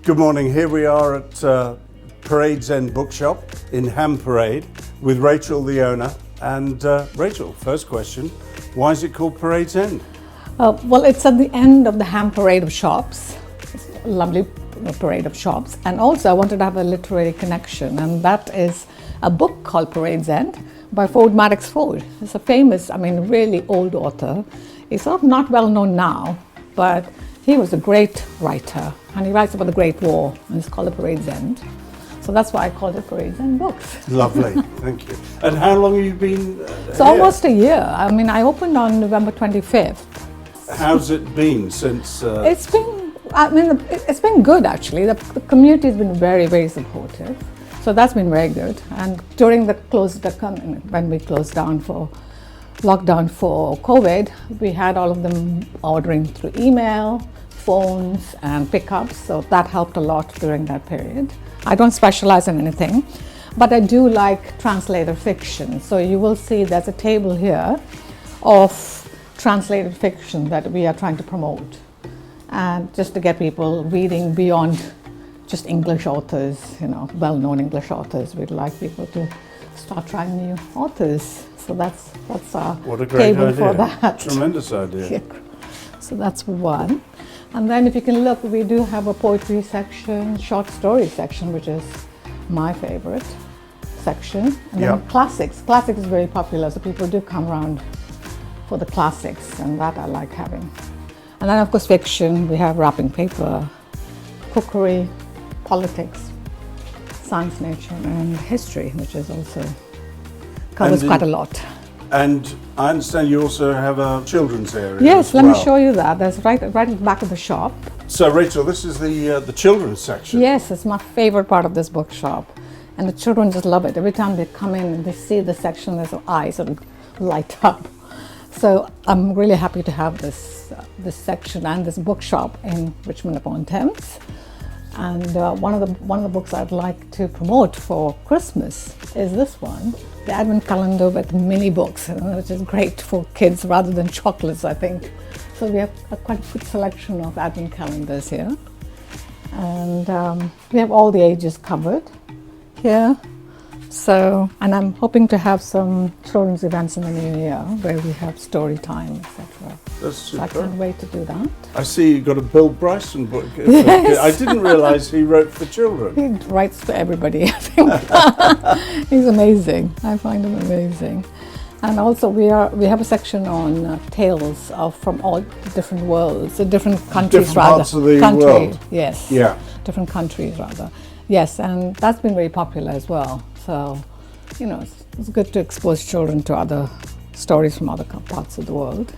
Good morning. Here we are at Parade's End Bookshop in Ham Parade with Rachel, the owner. And Rachel, first question, why is it called Parade's End? Well, it's at the end of the Ham Parade of shops. It's a lovely parade of shops. And also I wanted to have a literary connection, and that is a book called Parade's End by Ford Madox Ford. It's a famous, really old author. He's sort of not well known now, but he was a great writer, and he writes about the Great War, and it's called The Parade's End. So that's why I called it Parade's End Books. Lovely, thank you. And how long have you been It's almost a year. I opened on November 25th. How's it been since? It's been good actually. The community has been very, very supportive. So that's been very good. And during when we closed down for lockdown for COVID, we had all of them ordering through email, phones and pickups. So that helped a lot during that period. I don't specialize in anything, but I do like translated fiction. So you will see there's a table here of translated fiction that we are trying to promote, and just to get people reading beyond just English authors, well-known English authors. We'd like people to start trying new authors. So that's our What a great table idea. for that. Tremendous idea. Yeah. So that's one. And then if you can look, we do have a poetry section, short story section, which is my favorite section. And then classics. Classics is very popular, so people do come around for the classics, and that I like having. And then of course fiction, we have wrapping paper, cookery, politics, science, nature, and history, which is also covers quite a lot. And I understand you also have a children's area. Yes, as let well. me show you that. That's right at the back of the shop. So Rachel, this is the children's section. Yes, it's my favorite part of this bookshop, and the children just love it. Every time they come in and they see the section, their eyes sort of light up. So I'm really happy to have this section and this bookshop in Richmond upon Thames. And one of the books I'd like to promote for Christmas is this one, the Advent Calendar with mini books, which is great for kids rather than chocolates, I think. So we have a quite good selection of Advent calendars here, and we have all the ages covered here. So, and I'm hoping to have some children's events in the new year where we have story time, etc. That's super. So I can't wait to do that. I see you got a Bill Bryson book. Yes. I didn't realise he wrote for children. He writes for everybody, I think. He's amazing. I find him amazing. And also we have a section on tales from all different worlds, different countries Different rather. parts of the world. Yes. Yeah. Different countries rather. Yes, and that's been very popular as well. So, it's good to expose children to other stories from other parts of the world.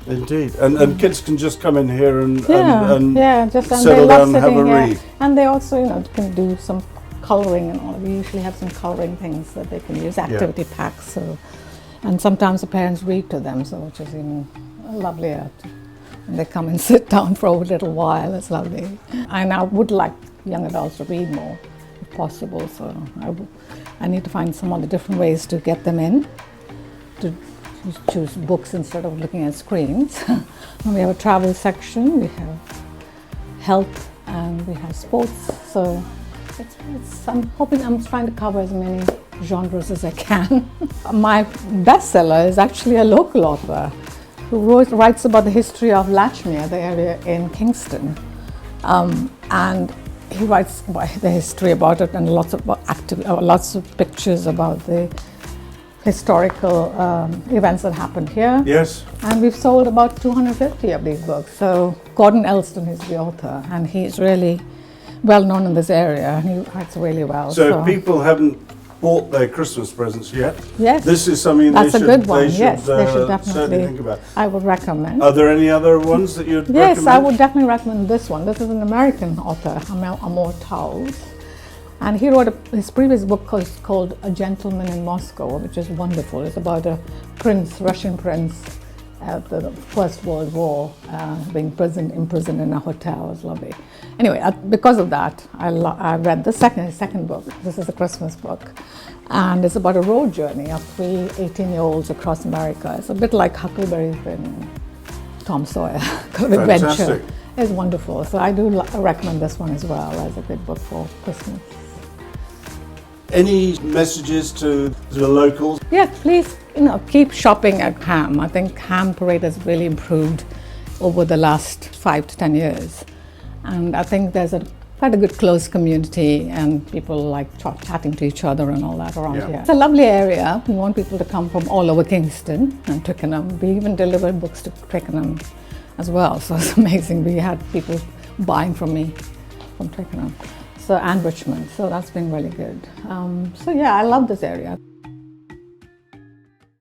Indeed, and kids can just come in here and just settle down and have a read. And they also, can do some colouring and all. We usually have some colouring things that they can use, activity packs. So, and sometimes the parents read to them, so which is even lovelier. And they come and sit down for a little while. It's lovely. And I would like young adults to read more, if possible. So I need to find some other different ways to get them in, to choose books instead of looking at screens. And we have a travel section, we have health, and we have sports. So I'm trying to cover as many genres as I can. My bestseller is actually a local author who writes about the history of Latchmere, the area in Kingston. And he writes about the history about it, and lots of pictures about the historical events that happened here. Yes. And we've sold about 250 of these books. So Gordon Elston is the author, and he's really well known in this area, and he writes really well. So if people haven't bought their Christmas presents yet, yes, this is something that's they should, a good one. they should, yes, they should definitely certainly think about. I would recommend. Are there any other ones that you'd recommend? Yes, I would definitely recommend this one. This is an American author, Amor Towles. And he wrote his previous book called A Gentleman in Moscow, which is wonderful. It's about a prince, Russian prince, at the First World War, being imprisoned in a hotel. It was lovely. Anyway, because of that, I read the second book. This is a Christmas book. And it's about a road journey of 3 18-year-olds across America. It's a bit like Huckleberry Finn and Tom Sawyer kind of adventure. It's wonderful. So I do recommend this one as well as a good book for Christmas. Any messages to the locals? Yeah, please, keep shopping at Ham. I think Ham Parade has really improved over the last 5 to 10 years. And I think there's quite a good close community and people like chatting to each other and all that around here. It's a lovely area. We want people to come from all over Kingston and Twickenham. We even deliver books to Twickenham as well. So it's amazing. We had people buying from me from Twickenham. And Richmond. So that's been really good. So yeah, I love this area.